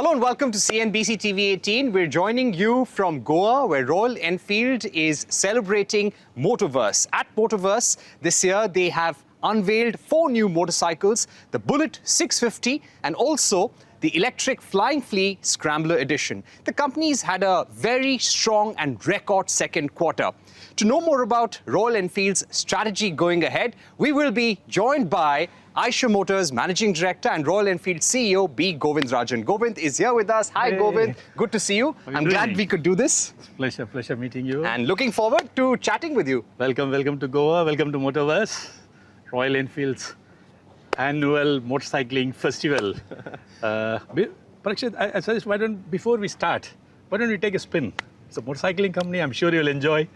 Hello and welcome to CNBC-TV18. We're joining you from Goa, where Royal Enfield is celebrating Motoverse. At Motoverse this year, they have unveiled 4 new motorcycles, the Bullet 650 and also the electric Flying Flea Scrambler Edition. The company's had a very strong and record second quarter. To know more about Royal Enfield's strategy going ahead, we will be joined by Eicher Motors Managing Director and Royal Enfield CEO B Govindarajan. Govind is here with us. Hi, Govind. Good to see you. I'm glad we could do this. Pleasure meeting you. And looking forward to chatting with you. Welcome to Goa. Welcome to Motoverse, Royal Enfield's annual motorcycling festival. Parikshit, I suggest before we start, why don't we take a spin? It's a motorcycling company. I'm sure you'll enjoy.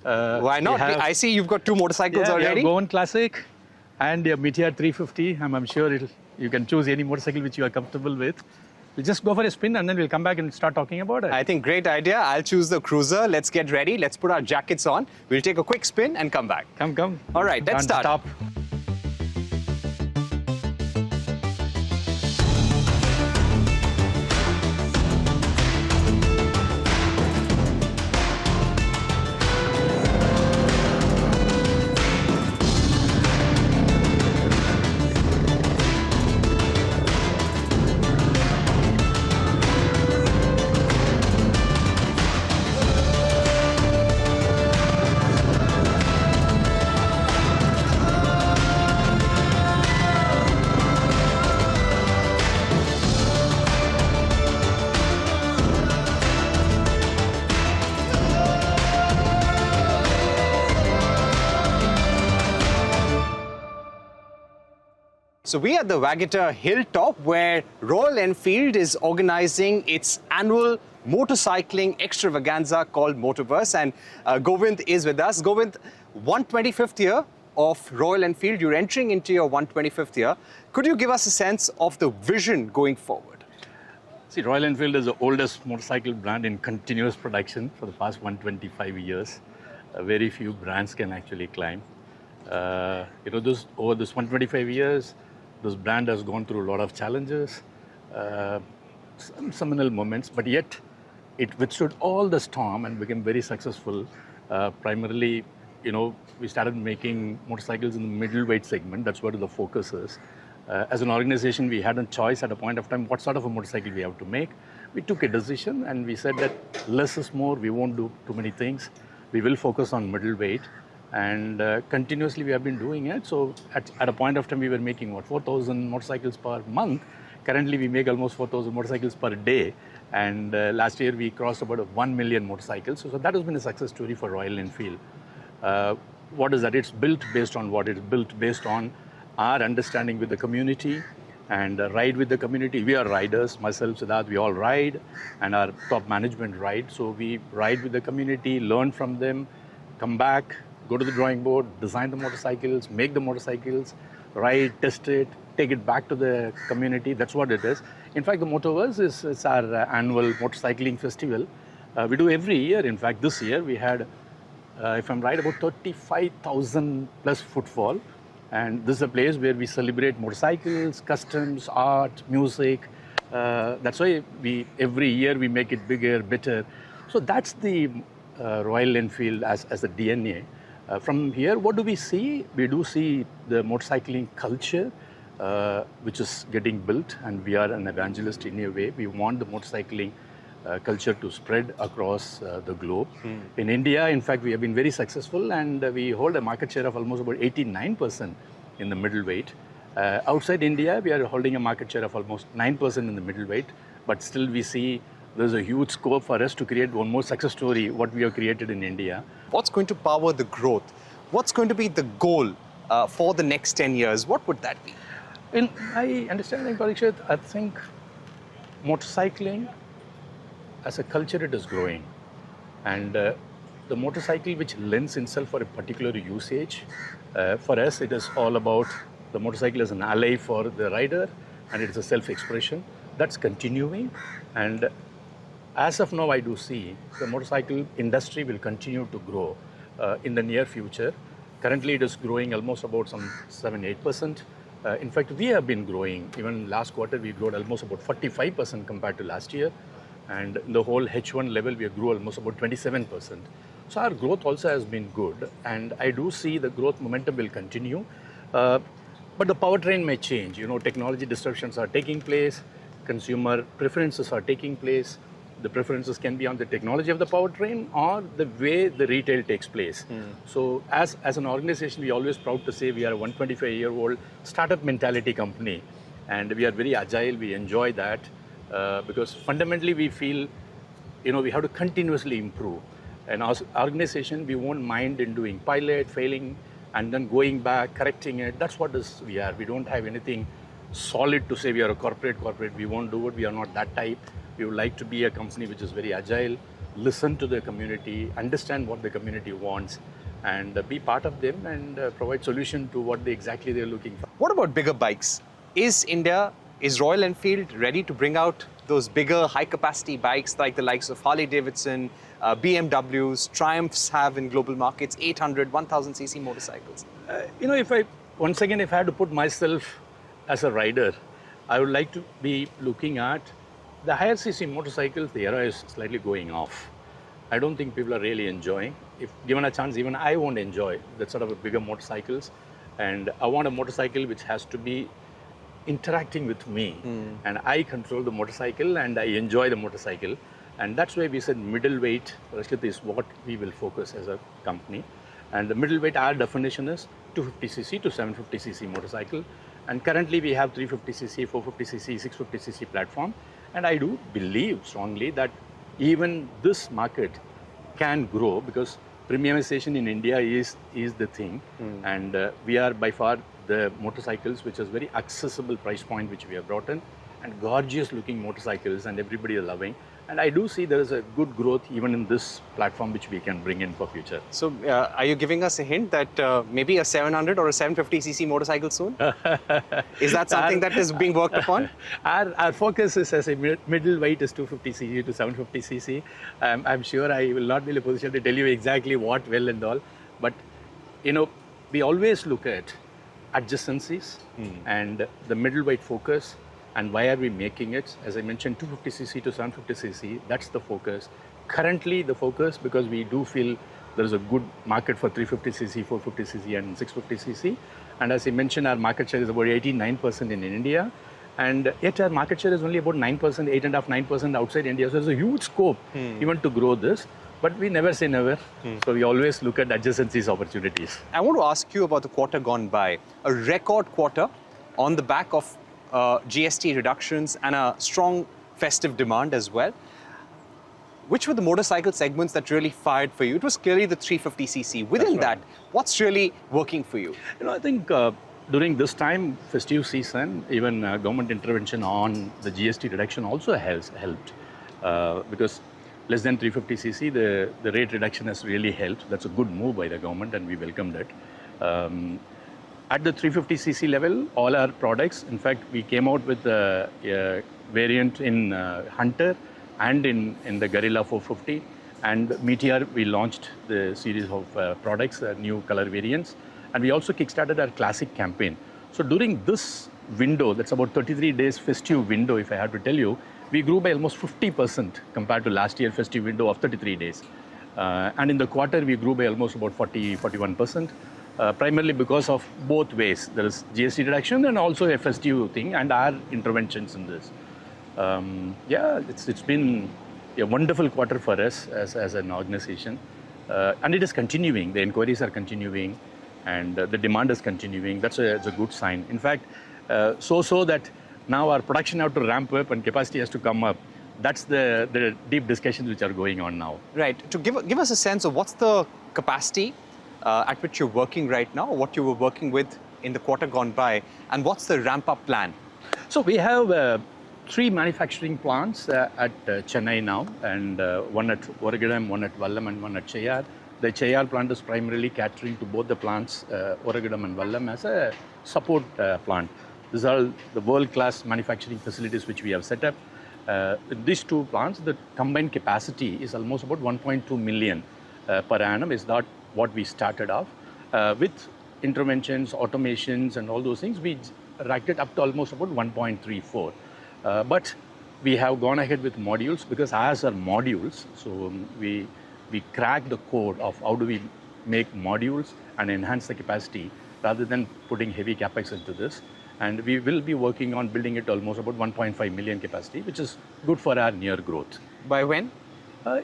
Why not? I see you've got 2 motorcycles already. Yeah, Goan Classic and your Meteor 350. I'm sure you can choose any motorcycle which you are comfortable with. We'll just go for a spin and then we'll come back and start talking about it. I think great idea. I'll choose the Cruiser. Let's get ready. Let's put our jackets on. We'll take a quick spin and come back. Come. All right, let's start. Stop. So we are at the Waggator Hilltop, where Royal Enfield is organizing its annual motorcycling extravaganza called Motoverse, and Govind is with us. Govind, 125th year of Royal Enfield. You're entering into your 125th year. Could you give us a sense of the vision going forward? See, Royal Enfield is the oldest motorcycle brand in continuous production for the past 125 years. Very few brands can actually climb. Over this 125 years, this brand has gone through a lot of challenges, some seminal moments, but yet it withstood all the storm and became very successful. Primarily, we started making motorcycles in the middleweight segment. That's what the focus is. As an organization, we had a choice at a point of time what sort of a motorcycle we have to make. We took a decision and we said that less is more. We won't do too many things. We will focus on middleweight. And continuously we have been doing it. So at a point of time we were making 4,000 motorcycles per month. Currently we make almost 4,000 motorcycles per day. And last year we crossed about 1 million motorcycles. So that has been a success story for Royal Enfield. What is that? It's built based on what? It's built based on our understanding with the community and ride with the community. We are riders, myself, Siddharth, we all ride, and our top management ride. So we ride with the community, learn from them, come back, go to the drawing board, design the motorcycles, make the motorcycles, ride, test it, take it back to the community. That's what it is. In fact, the Motoverse is our annual motorcycling festival. We do every year. In fact, this year we had, if I'm right, about 35,000 plus footfall. And this is a place where we celebrate motorcycles, customs, art, music. That's why every year we make it bigger, better. So that's the Royal Enfield as the DNA. From here, what do we see? We do see the motorcycling culture, which is getting built, and we are an evangelist in a way. We want the motorcycling culture to spread across the globe. In India, in fact, we have been very successful, and we hold a market share of almost about 89% in the middleweight. Outside India, we are holding a market share of almost 9% in the middleweight, but still we see there's a huge scope for us to create one more success story, what we have created in India. What's going to power the growth? What's going to be the goal for the next 10 years? What would that be? In my understanding, Parikshit, I think motorcycling as a culture, it is growing. And the motorcycle which lends itself for a particular usage, for us, it is all about the motorcycle as an ally for the rider, and it is a self-expression. That's continuing. And as of now, I do see the motorcycle industry will continue to grow in the near future. Currently, it is growing almost about some 7-8%. In fact, we have been growing. Even last quarter, we grew almost about 45% compared to last year. And in the whole H1 level, we grew almost about 27%. So our growth also has been good. And I do see the growth momentum will continue. But the powertrain may change. Technology disruptions are taking place. Consumer preferences are taking place. The preferences can be on the technology of the powertrain or the way the retail takes place. So as an organization, we are always proud to say we are a 125-year-old startup mentality company. And we are very agile. We enjoy that because fundamentally we feel, we have to continuously improve. And as an organization, we won't mind in doing pilot, failing, and then going back, correcting it. That's what we are. We don't have anything solid to say we are a corporate. We won't do it. We are not that type. We would like to be a company which is very agile, listen to the community, understand what the community wants, and be part of them and provide solution to what exactly they're looking for. What about bigger bikes? Is Royal Enfield ready to bring out those bigger high-capacity bikes like the likes of Harley-Davidson, BMWs, Triumphs have in global markets, 800, 1000cc motorcycles? If I had to put myself as a rider, I would like to be looking at the higher cc motorcycles. The era is slightly going off. I don't think people are really enjoying. If given a chance, even I won't enjoy that sort of a bigger motorcycles. And I want a motorcycle which has to be interacting with me. And I control the motorcycle and I enjoy the motorcycle. And that's why we said middleweight, Parikshit, is what we will focus as a company. And the middleweight, our definition is 250cc to 750cc motorcycle. And currently we have 350cc, 450cc, 650cc platform. And I do believe strongly that even this market can grow because premiumization in India is the thing. And we are by far the motorcycles which is very accessible price point which we have brought in, and gorgeous looking motorcycles, and everybody is loving. And I do see there is a good growth even in this platform which we can bring in for future. So are you giving us a hint that maybe a 700 or a 750cc motorcycle soon? Is that something that is being worked upon? Our focus is as a middleweight is 250cc to 750cc. I'm sure I will not be in a position to tell you exactly what well and all. But, we always look at adjacencies and the middleweight focus. And why are we making it? As I mentioned, 250cc to 750cc, that's the focus. Currently, the focus, because we do feel there is a good market for 350cc, 450cc, and 650cc. And as I mentioned, our market share is about 89% in India. And yet our market share is only about 9%, 8.5%, 9% outside India. So there's a huge scope even to grow this. But we never say never. So we always look at adjacencies opportunities. I want to ask you about the quarter gone by. A record quarter on the back of GST reductions and a strong festive demand as well. Which were the motorcycle segments that really fired for you? It was clearly the 350cc. Within that, what's really working for you? I think during this time, festive season, even government intervention on the GST reduction also has helped. Because less than 350cc, the rate reduction has really helped. That's a good move by the government and we welcomed it. At the 350cc level, all our products, in fact, we came out with a variant in Hunter and in the Guerrilla 450. And Meteor, we launched the series of products, new color variants. And we also kickstarted our classic campaign. So during this window, that's about 33 days festive window, if I had to tell you, we grew by almost 50% compared to last year festive window of 33 days. And in the quarter, we grew by almost about 41%. Primarily because of both ways. There is GST reduction and also a festive thing and our interventions in this. It's been a wonderful quarter for us as an organization. And it is continuing. The inquiries are continuing and the demand is continuing. It's a good sign. In fact, so that now our production have to ramp up and capacity has to come up. That's the deep discussions which are going on now. Right. To give us a sense of what's the capacity at which you're working right now, or what you were working with in the quarter gone by, and what's the ramp-up plan? So we have 3 manufacturing plants at Chennai now, and one at Oragadam, one at Vallam, and one at Cheyyar. The Cheyyar plant is primarily catering to both the plants, Oragadam and Vallam, as a support plant. These are the world-class manufacturing facilities which we have set up. These 2 plants, the combined capacity is almost about 1.2 million per annum. Is not what we started off with interventions, automations, and all those things, we racked it up to almost about 1.34. But we have gone ahead with modules because as are modules, so we crack the code of how do we make modules and enhance the capacity rather than putting heavy capex into this. And we will be working on building it almost about 1.5 million capacity, which is good for our near growth. By when?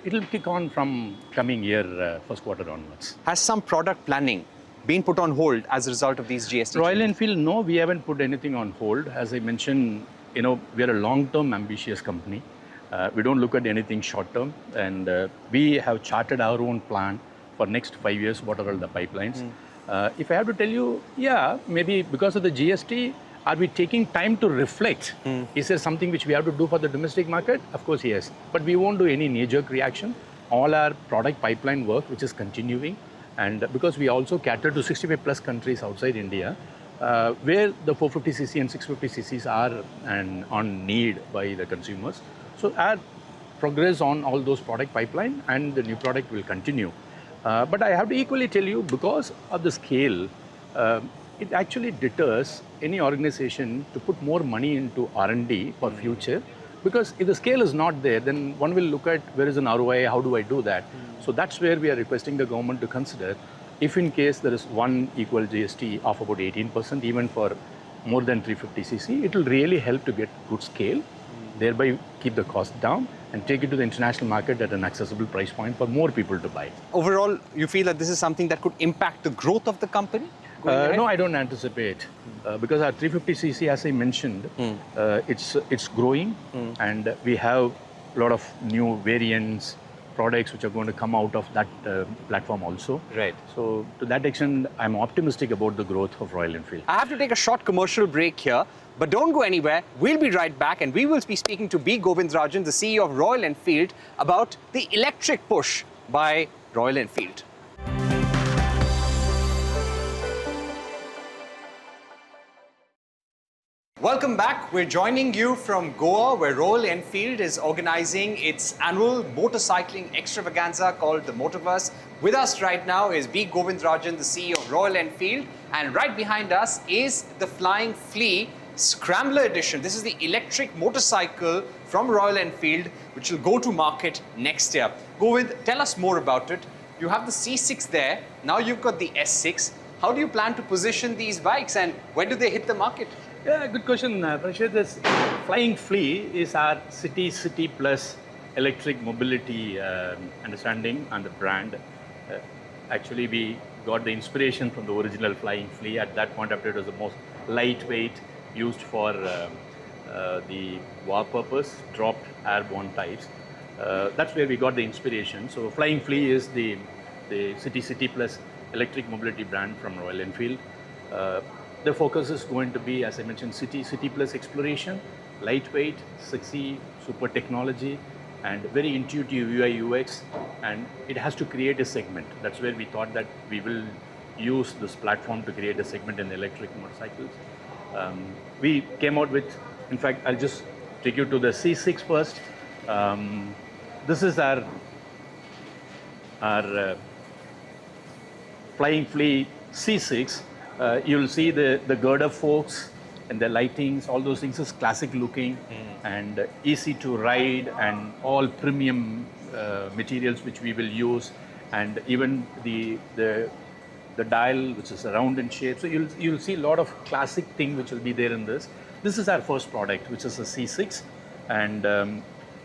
It'll kick on from coming year, first quarter onwards. Has some product planning been put on hold as a result of these GST Royal changes? Enfield, no, we haven't put anything on hold. As I mentioned, we are a long-term ambitious company. We don't look at anything short-term, and we have charted our own plan for next 5 years, what are all the pipelines. If I have to tell you, yeah, maybe because of the GST, are we taking time to reflect? Is there something which we have to do for the domestic market? Of course, yes. But we won't do any knee-jerk reaction. All our product pipeline work, which is continuing, and because we also cater to 65 plus countries outside India, where the 450cc and 650cc's are on need by the consumers. So our progress on all those product pipeline and the new product will continue. But I have to equally tell you, because of the scale, it actually deters any organization to put more money into R&D for future. Because if the scale is not there, then one will look at where is an ROI, how do I do that? So that's where we are requesting the government to consider, if in case there is one equal GST of about 18%, even for more than 350cc, it will really help to get good scale, thereby keep the cost down and take it to the international market at an accessible price point for more people to buy. Overall, you feel that this is something that could impact the growth of the company? No, I don't anticipate because our 350cc, as I mentioned, it's growing, and we have a lot of new variants, products which are going to come out of that platform also. Right. So to that extent, I'm optimistic about the growth of Royal Enfield. I have to take a short commercial break here, but don't go anywhere. We'll be right back, and we will be speaking to B Govindarajan, the CEO of Royal Enfield, about the electric push by Royal Enfield. Welcome back. We're joining you from Goa, where Royal Enfield is organizing its annual motorcycling extravaganza called the Motoverse. With us right now is B Govindarajan, the CEO of Royal Enfield, and right behind us is the Flying Flea Scrambler Edition. This is the electric motorcycle from Royal Enfield, which will go to market next year. Govind, tell us more about it. You have the C6 there. Now you've got the S6. How do you plan to position these bikes, and when do they hit the market? Yeah, good question, Parikshit. This Flying Flea is our city plus electric mobility understanding and the brand. Actually, we got the inspiration from the original Flying Flea. At that point, after it was the most lightweight, used for the war purpose, dropped airborne types. That's where we got the inspiration. So Flying Flea is the city plus electric mobility brand from Royal Enfield. The focus is going to be, as I mentioned, city plus exploration, lightweight, sexy, super technology, and very intuitive UI UX, and it has to create a segment. That's where we thought that we will use this platform to create a segment in electric motorcycles. We came out with, in fact, I'll just take you to the C6 first. This is our Flying Flea C6. You'll see the girder forks and the lightings, all those things is classic looking and easy to ride, and all premium materials which we will use, and even the dial, which is round in shape. So you'll see a lot of classic thing which will be there in this. This is our first product, which is a C6, and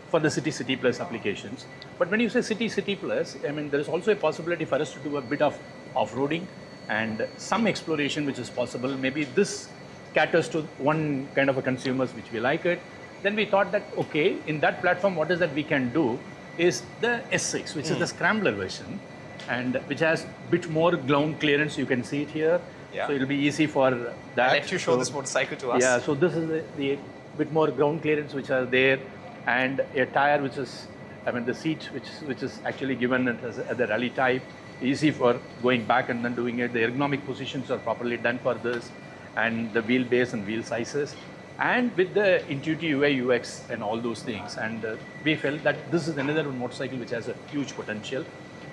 for the city plus applications. But when you say city plus, I mean, there is also a possibility for us to do a bit of off-roading and some exploration which is possible. Maybe this caters to one kind of a consumers which we like it. Then we thought that, okay, in that platform, what is that we can do is the S6, which is the scrambler version, and which has a bit more ground clearance. You can see it here. Yeah. So it'll be easy for that. I'll let you show this motorcycle to us. Yeah, so this is the bit more ground clearance which are there, and a tire which is, I mean, the seat which is actually given as the rally type. Easy for going back and then doing it. The ergonomic positions are properly done for this, and the wheelbase and wheel sizes, and with the intuitive UI UX and all those things. And we felt that this is another motorcycle which has a huge potential.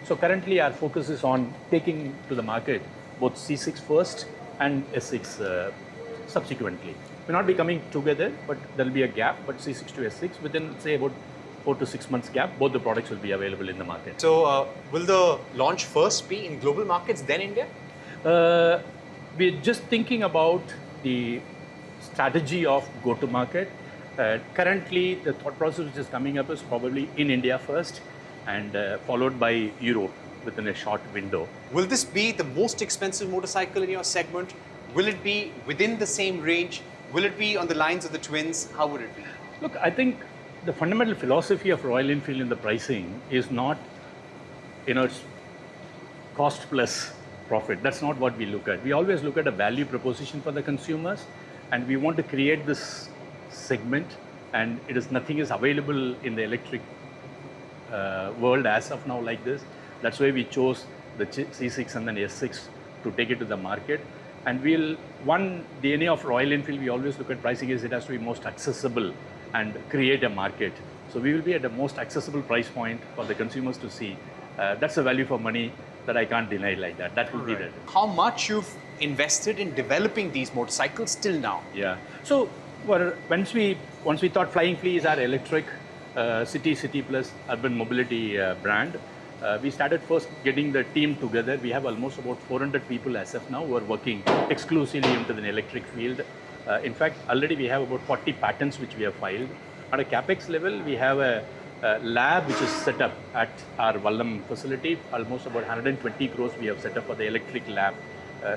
So currently our focus is on taking to the market both C6 first and S6 subsequently. May not be coming together, but there will be a gap. But C6 to S6 within, say, about 4 to 6 months gap, both the products will be available in the market. So, will the launch first be in global markets, then India? We're just thinking about the strategy of go-to-market. Currently, the thought process which is coming up is probably in India first and followed by Europe within a short window. Will this be the most expensive motorcycle in your segment? Will it be within the same range? Will it be on the lines of the twins? How would it be? Look, I think the fundamental philosophy of Royal Enfield in the pricing is not, it's cost plus profit. That's not what we look at. We always look at a value proposition for the consumers, and we want to create this segment, and nothing is available in the electric world as of now like this. That's why we chose the C6 and then S6 to take it to the market. And one DNA of Royal Enfield, we always look at pricing is it has to be most accessible and create a market. So we will be at the most accessible price point for the consumers to see. That's a value for money that I can't deny like that. That will be that. How much you've invested in developing these motorcycles till now? Yeah. So once we thought Flying Flea is our electric city plus urban mobility brand, we started first getting the team together. We have almost about 400 people as of now who are working exclusively into the electric field. In fact, already we have about 40 patents which we have filed. At a capex level, we have a lab which is set up at our Vallam facility. Almost about 120 crores we have set up for the electric lab.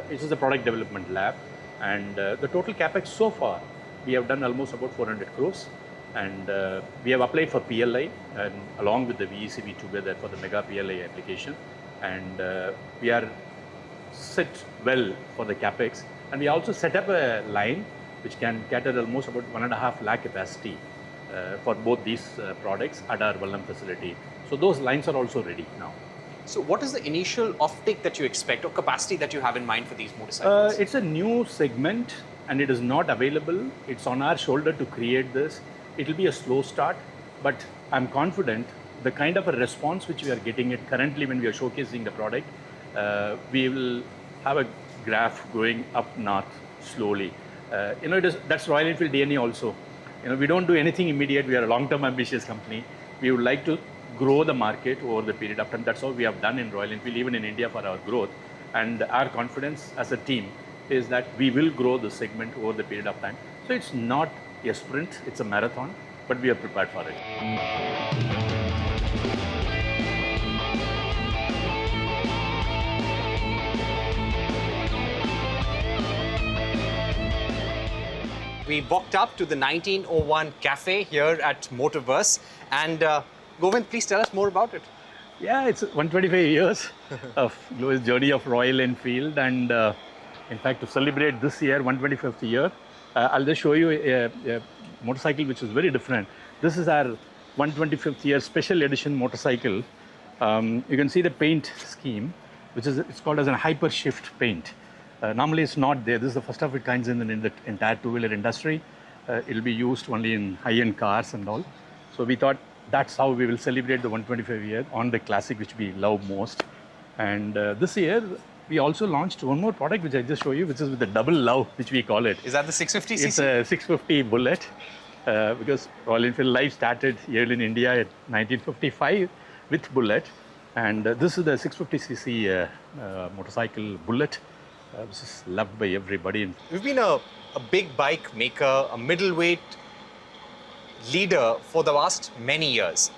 It is a product development lab. And the total capex so far, we have done almost about 400 crores. And we have applied for PLI and along with the VECV together for the mega PLI application. And we are set well for the capex. And we also set up a line which can cater almost about 1.5 lakh capacity for both these products at our Vallam facility. So those lines are also ready now. So what is the initial offtake that you expect or capacity that you have in mind for these motorcycles? It's a new segment and it is not available. It's on our shoulder to create this. It will be a slow start, but I'm confident the kind of a response which we are getting it currently when we are showcasing the product, we will have a graph going up north slowly. That's Royal Enfield DNA also. We don't do anything immediate. We are a long-term ambitious company. We would like to grow the market over the period of time. That's all we have done in Royal Enfield, even in India for our growth. And our confidence as a team is that we will grow the segment over the period of time. So it's not a sprint, it's a marathon, but we are prepared for it. We walked up to the 1901 cafe here at Motoverse. And Govind, please tell us more about it. Yeah, it's 125 years of glorious journey of Royal Enfield. And in fact, to celebrate this year, 125th year, I'll just show you a motorcycle which is very different. This is our 125th year special edition motorcycle. You can see the paint scheme, it's called as a hyper shift paint. Normally it's not there. This is the first of its kind in the entire two-wheeler industry. It'll be used only in high-end cars and all. So we thought that's how we will celebrate the 125 year on the classic which we love most. And this year, we also launched one more product which I just show you, which is with the double love, which we call it. Is that the 650cc? It's a 650 Bullet, because Royal Enfield life started here in India at 1955 with Bullet. And this is the 650cc motorcycle Bullet, which is loved by everybody. We've been a big bike maker, a middleweight leader for the last many years.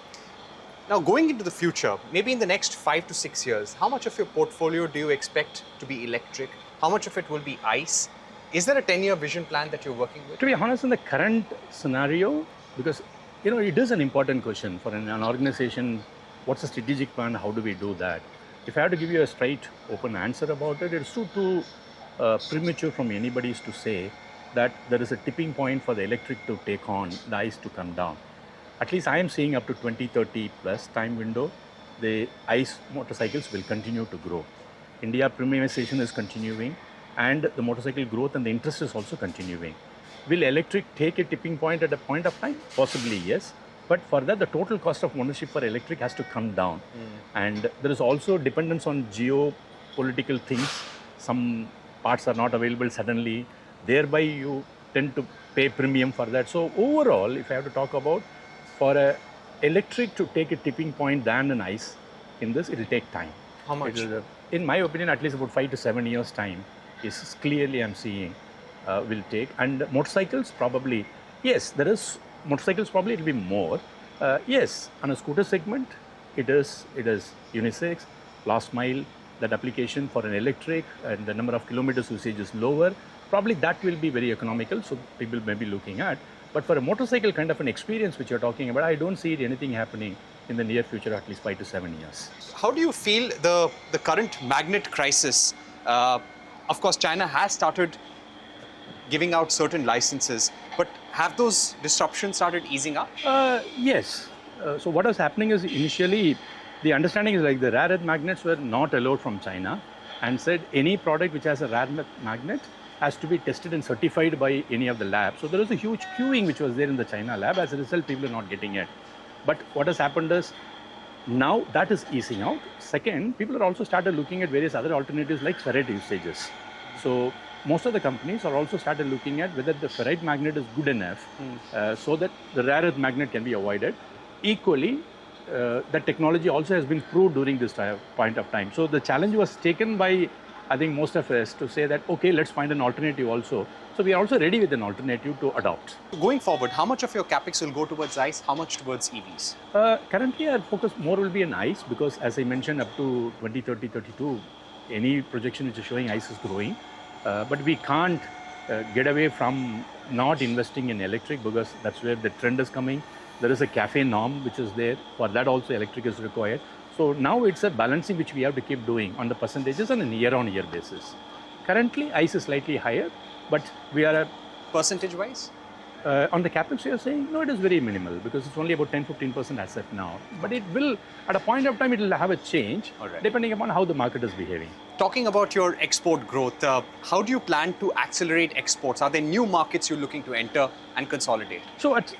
Now, going into the future, maybe in the next 5 to 6 years, how much of your portfolio do you expect to be electric? How much of it will be ICE? Is there a 10-year vision plan that you're working with? To be honest, in the current scenario, because it is an important question for an organization, what's the strategic plan, how do we do that? If I have to give you a straight, open answer about it, it's too premature from anybody's to say that there is a tipping point for the electric to take on, the ICE to come down. At least I am seeing up to 2030 plus time window, the ICE motorcycles will continue to grow. India premiumization is continuing and the motorcycle growth and the interest is also continuing. Will electric take a tipping point at a point of time? Possibly, yes. But for that, the total cost of ownership for electric has to come down. And there is also dependence on geopolitical things. some parts are not available suddenly, thereby you tend to pay premium for that. So overall, if I have to talk about, for a electric to take a tipping point than an ICE in this, it will take time. How much? In my opinion, at least about 5 to 7 years time is clearly I'm seeing will take. And motorcycles probably, yes, motorcycles probably it will be more. Yes, on a scooter segment, it is unisex, last mile, that application for an electric, and the number of kilometers usage is lower. Probably that will be very economical, so people may be looking at. But for a motorcycle kind of an experience which you're talking about, I don't see anything happening in the near future, at least 5 to 7 years. How do you feel the current magnet crisis? Of course, China has started giving out certain licenses, but have those disruptions started easing up? Yes. So what was happening is initially, the understanding is like the rare earth magnets were not allowed from China, and said any product which has a rare earth magnet has to be tested and certified by any of the labs. So there was a huge queuing which was there in the China lab. As a result, people are not getting it. But what has happened is, now that is easing out. Second, people are also started looking at various other alternatives like ferrite usages. So most of the companies are also started looking at whether the ferrite magnet is good enough so that the rare earth magnet can be avoided. Equally, that technology also has been proved during this point of time. So the challenge was taken by, I think, most of us to say that, okay, let's find an alternative also. So we are also ready with an alternative to adopt. Going forward, how much of your capex will go towards ICE, how much towards EVs? Currently, our focus more will be on ICE because, as I mentioned, up to 2030, 32, any projection which is showing ICE is growing. But we can't get away from not investing in electric because that's where the trend is coming. There is a CAFE norm which is there. For that also electric is required. So now it's a balancing which we have to keep doing on the percentages on a year-on-year basis. Currently, ICE is slightly higher, but we are percentage-wise? On the capex, you are saying, no, it is very minimal because it's only about 10-15% as of now. But it will, at a point of time, it will have a change depending upon how the market is behaving. Talking about your export growth, how do you plan to accelerate exports? Are there new markets you're looking to enter and consolidate? So at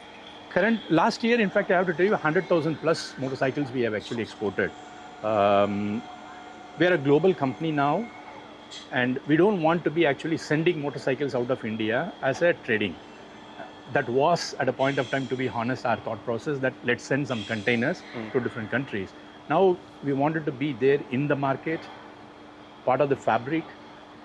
last year, in fact, I have to tell you, 100,000 plus motorcycles we have actually exported. We are a global company now, and we don't want to be actually sending motorcycles out of India as a trading. That was, at a point of time, to be honest, our thought process that let's send some containers to different countries. Now, we wanted to be there in the market, part of the fabric,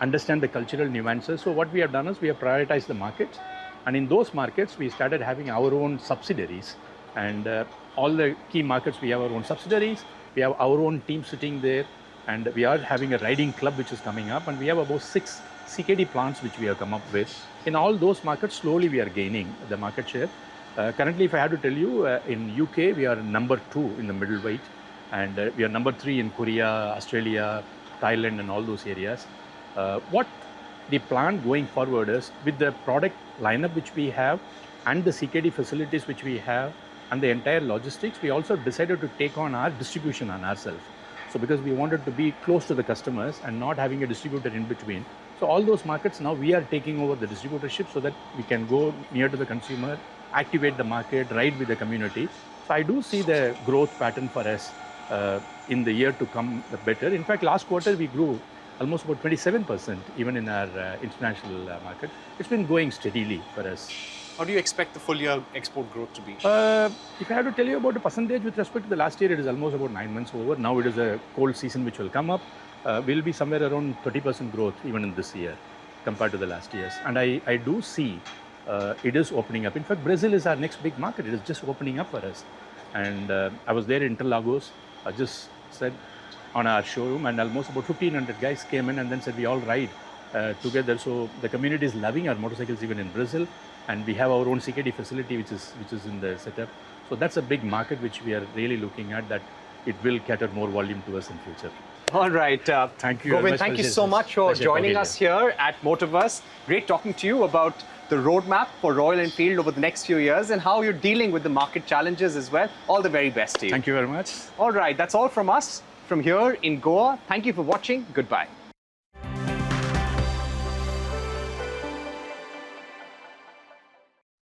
understand the cultural nuances. So what we have done is we have prioritized the markets. And in those markets, we started having our own subsidiaries. And all the key markets, we have our own subsidiaries. We have our own team sitting there. And we are having a riding club which is coming up. And we have about 6 CKD plants which we have come up with. In all those markets, slowly we are gaining the market share. Currently, if I have to tell you, in UK, we are number 2 in the middleweight. And we are number 3 in Korea, Australia, Thailand, and all those areas. What the plan going forward is, with the product lineup which we have and the CKD facilities which we have and the entire logistics, we also decided to take on our distribution on ourselves. So because we wanted to be close to the customers and not having a distributor in between. So all those markets now we are taking over the distributorship so that we can go near to the consumer, activate the market, ride with the community. So I do see the growth pattern for us in the year to come better. In fact, last quarter we grew almost about 27% even in our international market. It's been going steadily for us. How do you expect the full year export growth to be? If I have to tell you about the percentage with respect to the last year, it is almost about 9 months over. Now it is a cold season which will come up. We'll be somewhere around 30% growth even in this year compared to the last years. And I do see it is opening up. In fact, Brazil is our next big market. It is just opening up for us. And I was there in Interlagos. I just said on our showroom, and almost about 1,500 guys came in and then said we all ride together. So the community is loving our motorcycles even in Brazil. And we have our own CKD facility which is in the setup. So that's a big market which we are really looking at, that it will cater more volume to us in future. All right. Thank you. Govind, thank you so much for joining us here at Motoverse. Great talking to you about the roadmap for Royal Enfield over the next few years and how you're dealing with the market challenges as well. All the very best to you. Thank you very much. All right. That's all from us from here in Goa. Thank you for watching. Goodbye.